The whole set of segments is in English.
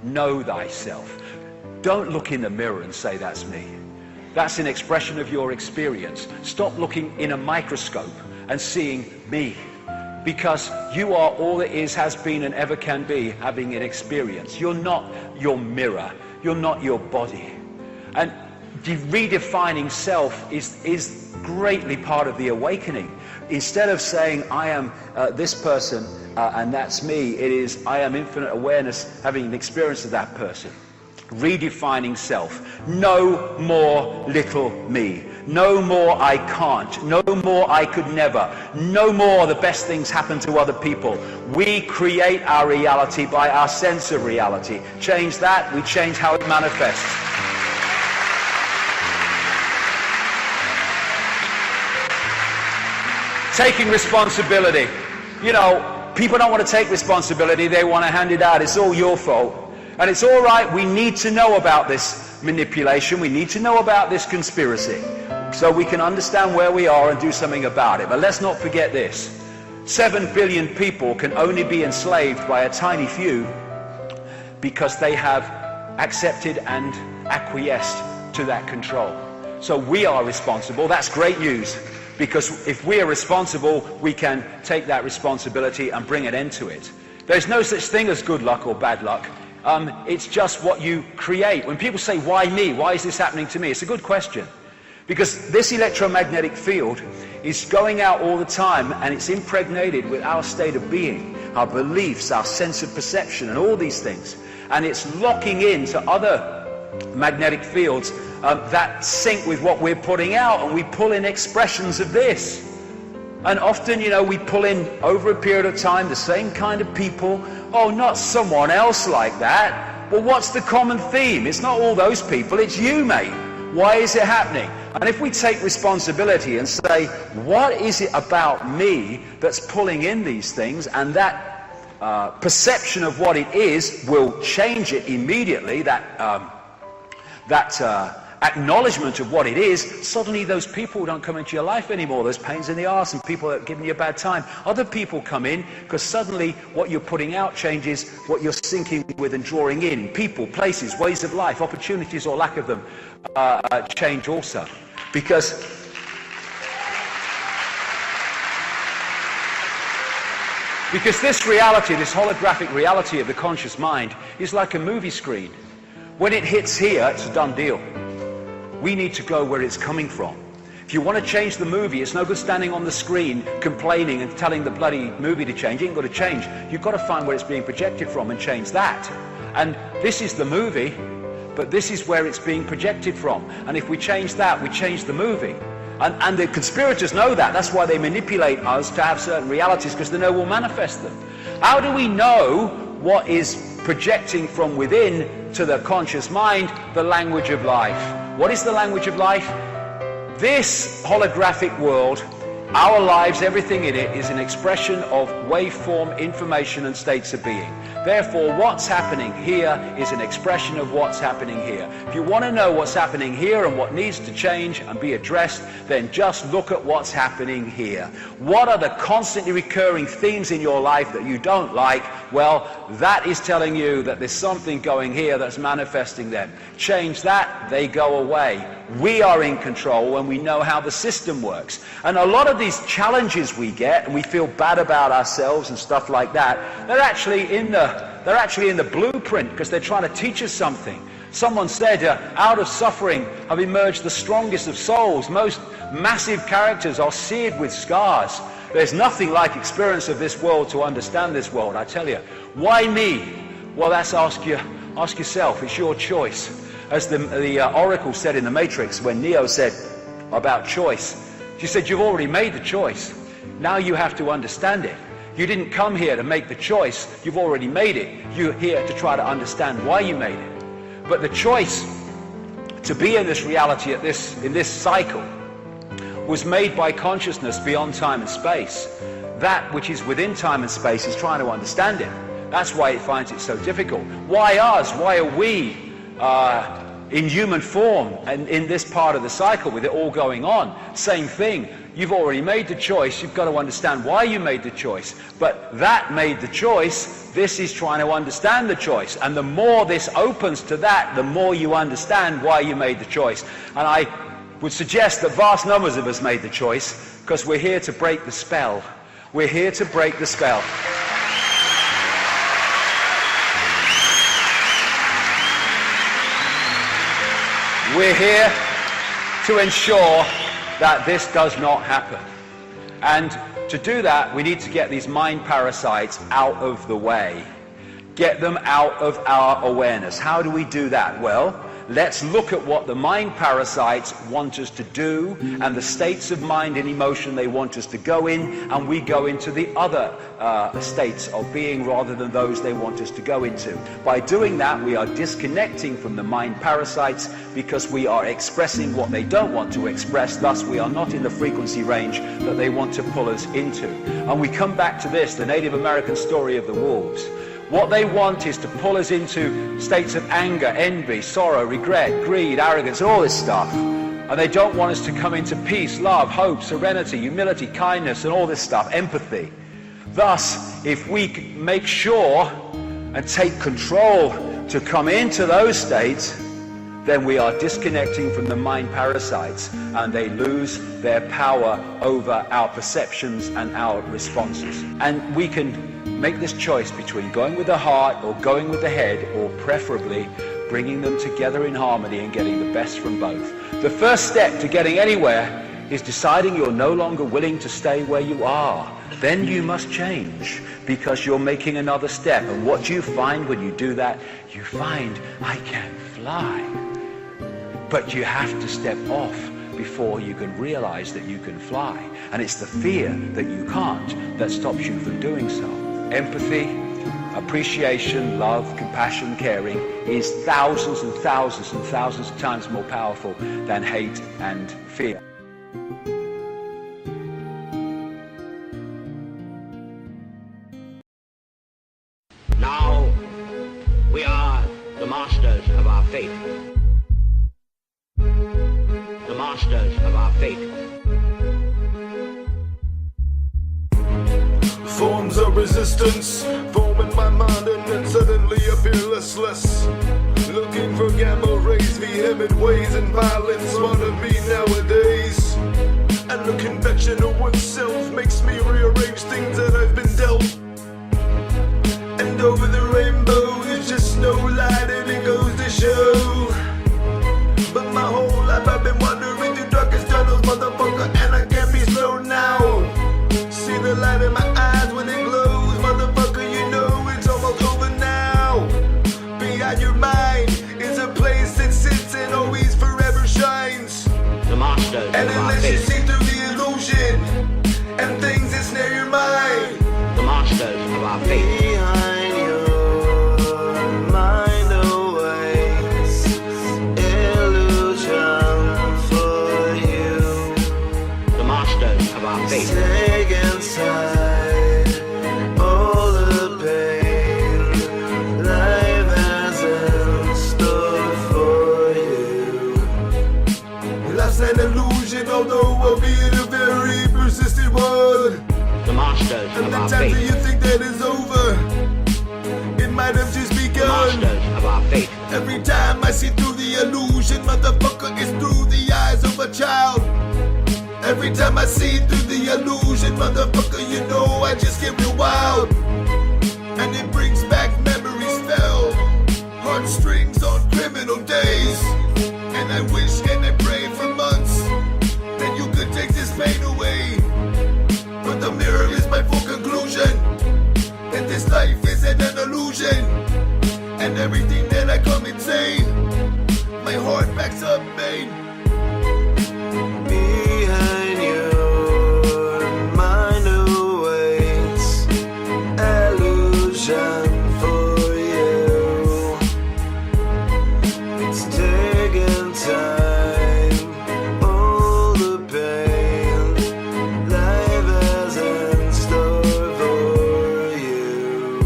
Know thyself. Don't look in the mirror and say, that's me. That's an expression of your experience. Stop looking in a microscope and seeing me. Because you are all that is, has been, and ever can be, having an experience. You're not your mirror. You're not your body. And redefining self is greatly part of the awakening. Instead of saying, I am this person and that's me, it is, I am infinite awareness having an experience of that person. Redefining self. No more little me. No more I can't. No more I could never. No more the best things happen to other people. We create our reality by our sense of reality. Change that, we change how it manifests. Taking responsibility. You know, people don't want to take responsibility, they want to hand it out. It's all your fault. And it's all right, we need to know about this manipulation, we need to know about this conspiracy, so we can understand where we are and do something about it. But let's not forget this. 7 billion people can only be enslaved by a tiny few because they have accepted and acquiesced to that control. So we are responsible. That's great news, because if we are responsible, we can take that responsibility and bring an end to it. There's no such thing as good luck or bad luck. It's just what you create. When people say, why me? Why is this happening to me? It's a good question. Because this electromagnetic field is going out all the time, and it's impregnated with our state of being, our beliefs, our sense of perception, and all these things. And it's locking into other magnetic fields that sync with what we're putting out, and we pull in expressions of this. And often, you know, we pull in, over a period of time, the same kind of people. Oh, not someone else like that. Well, what's the common theme? It's not all those people, it's you, mate. Why is it happening? And if we take responsibility and say, what is it about me that's pulling in these things, and that perception of what it is will change it immediately, that acknowledgement of what it is, suddenly those people don't come into your life anymore. Those pains in the arse and people that are giving you a bad time. Other people come in because suddenly what you're putting out changes what you're syncing with and drawing in. People, places, ways of life, opportunities or lack of them change also. Because this reality, this holographic reality of the conscious mind is like a movie screen. When it hits here, it's a done deal. We need to go where it's coming from. If you want to change the movie, it's no good standing on the screen complaining and telling the bloody movie to change. It ain't got to change. You've got to find where it's being projected from and change that. And this is the movie, but this is where it's being projected from. And if we change that, we change the movie. And the conspirators know that. That's why they manipulate us to have certain realities, because they know we'll manifest them. How do we know what is projecting from within to the conscious mind? The language of life. What is the language of life? This holographic world, our lives, everything in it, is an expression of waveform, information and states of being. Therefore, what's happening here is an expression of what's happening here. If you want to know what's happening here and what needs to change and be addressed, then just look at what's happening here. What are the constantly recurring themes in your life that you don't like? Well, that is telling you that there's something going here that's manifesting them. Change that, they go away. We are in control when we know how the system works. And a lot of these challenges we get, and we feel bad about ourselves and stuff like that, they're actually in the blueprint, because they're trying to teach us something. Someone said, out of suffering have emerged the strongest of souls. Most massive characters are seared with scars. There's nothing like experience of this world to understand this world, I tell you. Why me? Well, that's ask yourself. It's your choice. As the Oracle said in the Matrix, when Neo said about choice, she said, you've already made the choice. Now you have to understand it. You didn't come here to make the choice. You've already made it. You're here to try to understand why you made it. But the choice to be in this reality in this cycle was made by consciousness beyond time and space. That which is within time and space is trying to understand it. That's why it finds it so difficult. Why us? Why are we in human form and in this part of the cycle with it all going on, same thing. You've already made the choice. You've got to understand why you made the choice. But that made the choice. This is trying to understand the choice. And the more this opens to that, the more you understand why you made the choice. And I would suggest that vast numbers of us made the choice because we're here to break the spell. We're here to break the spell. We're here to ensure that this does not happen. And to do that, we need to get these mind parasites out of the way. Get them out of our awareness. How do we do that? Well, let's look at what the mind parasites want us to do and the states of mind and emotion they want us to go in, and we go into the other states of being rather than those they want us to go into. By doing that, we are disconnecting from the mind parasites because we are expressing what they don't want to express. Thus, we are not in the frequency range that they want to pull us into. And we come back to this, the Native American story of the wolves. What they want is to pull us into states of anger, envy, sorrow, regret, greed, arrogance, all this stuff. And they don't want us to come into peace, love, hope, serenity, humility, kindness, and all this stuff, empathy. Thus, if we make sure and take control to come into those states, then we are disconnecting from the mind parasites and they lose their power over our perceptions and our responses. And we can make this choice between going with the heart or going with the head, or preferably bringing them together in harmony and getting the best from both. The first step to getting anywhere is deciding you're no longer willing to stay where you are. Then you must change because you're making another step. And what do you find when you do that? You find, I can fly. But you have to step off before you can realize that you can fly. And it's the fear that you can't that stops you from doing so. Empathy, appreciation, love, compassion, caring is thousands and thousands and thousands of times more powerful than hate and fear. Now we are the masters of our fate. The masters of our fate. Forms of resistance form in my mind and then suddenly appear listless. Looking for gamma rays, vehement ways and violence wanna be nowadays. And the convection of oneself makes me rearrange things that I've been dealt. And over the rainbow is just no light and it goes to show. But my whole life I've been wandering through darkest tunnels, motherfucker, and I can't be slowed now. See the light in my eyes when it glows, motherfucker, you know it's almost over now. Behind your mind is a place that sits and always forever shines. The masters and of our unless you fate. see through the illusion and things that snare your mind. The masters of our fate. Behind your mind awaits illusion for you. The masters of our fate. Take inside all the pain life has in store for you. Life's an illusion, although albeit a very persistent one. The masters And of the our time that fate. you think that is over, it might have just The begun. masters of our fate. Every time I see through the illusion, motherfucker, it's through the eyes of a child. Every time I see through the illusion, motherfucker, you know I just get real wild. And it brings back memories fell, heartstrings on criminal days. And I wish and I pray for months that you could take this pain away. But the mirror is my full conclusion, that this life isn't an illusion. And everything that I come insane, my heart backs up pain. Behind your mind awaits illusion for you. It's taking time, all the pain life has in store for you.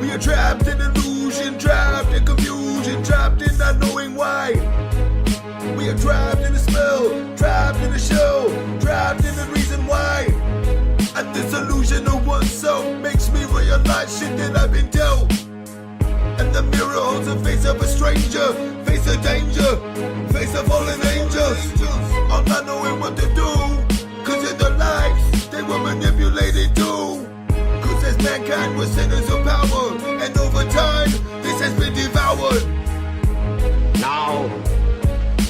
We are trapped in illusion, trapped in confusion, trapped in not knowing why. that I've been dealt. And the mirror holds the face of a stranger, face of danger, face of fallen angels. I'm not knowing what to do, cause in their lives they were manipulated too. Cause as mankind was sinners of power, and over time this has been devoured. Now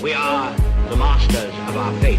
we are the masters of our fate.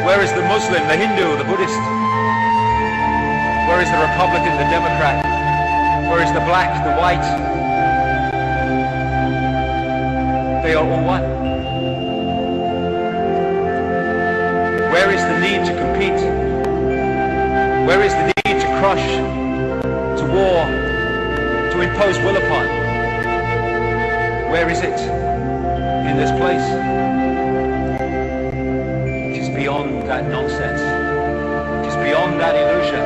Where is the Muslim, the Hindu, the Buddhist? Where is the Republican, the Democrat? Where is the black, the white? They are all one. Where is the need to compete? Where is the need to crush, to war, to impose will upon? Where is it in this place? Beyond that nonsense. It is beyond that illusion.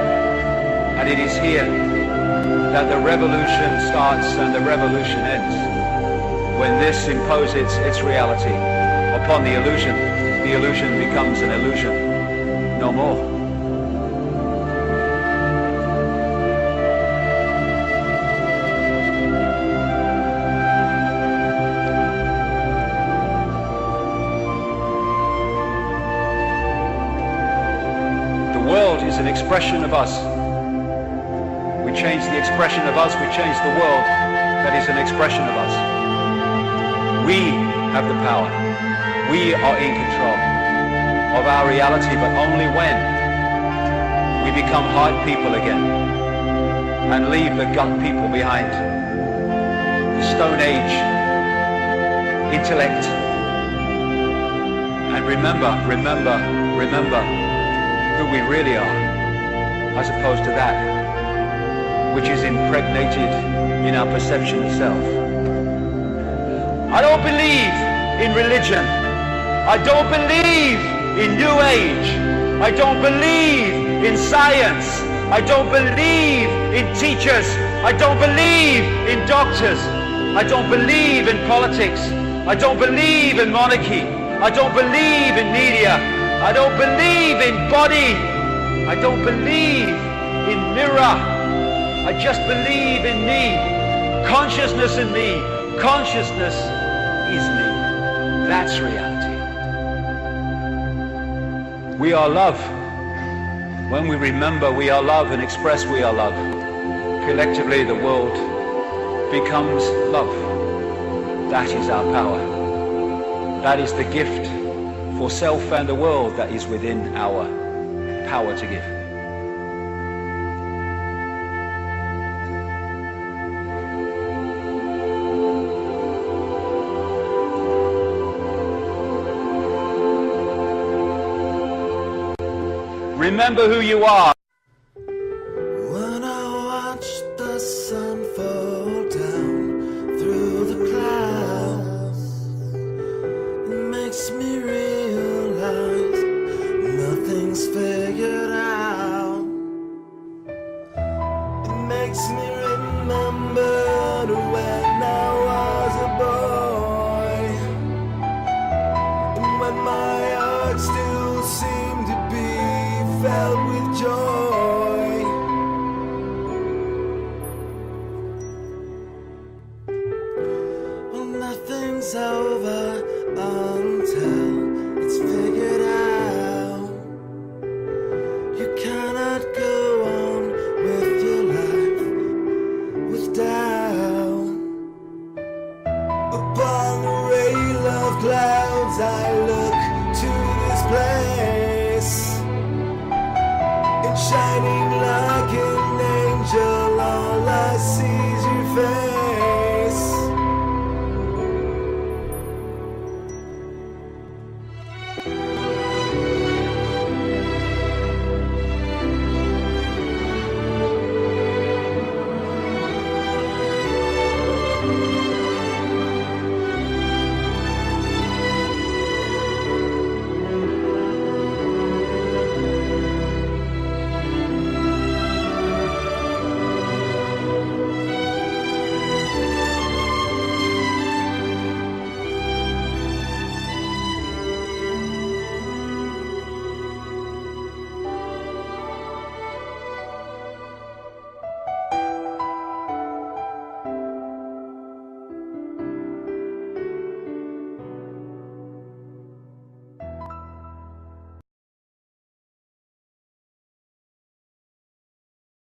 And it is here that the revolution starts and the revolution ends. When this imposes its reality upon the illusion becomes an illusion no more. An expression of us. We change the expression of us, we change the world that is an expression of us. We have the power. We are in control of our reality, but only when we become hard people again and leave the gut people behind. The Stone Age intellect. And remember who we really are, as opposed to that which is impregnated in our perception of self. I don't believe in religion. I don't believe in New Age. I don't believe in science. I don't believe in teachers. I don't believe in doctors. I don't believe in politics. I don't believe in monarchy. I don't believe in media. I don't believe in body. I don't believe in mirror. I just believe in me. Consciousness in me. Consciousness is me. That's reality. We are love. When we remember we are love and express we are love, collectively the world becomes love. That is our power. That is the gift for self and the world that is within our power to give. Remember who you are. When I watch the sun fall down through the clouds, it makes me realize nothing's figured out. It makes me remember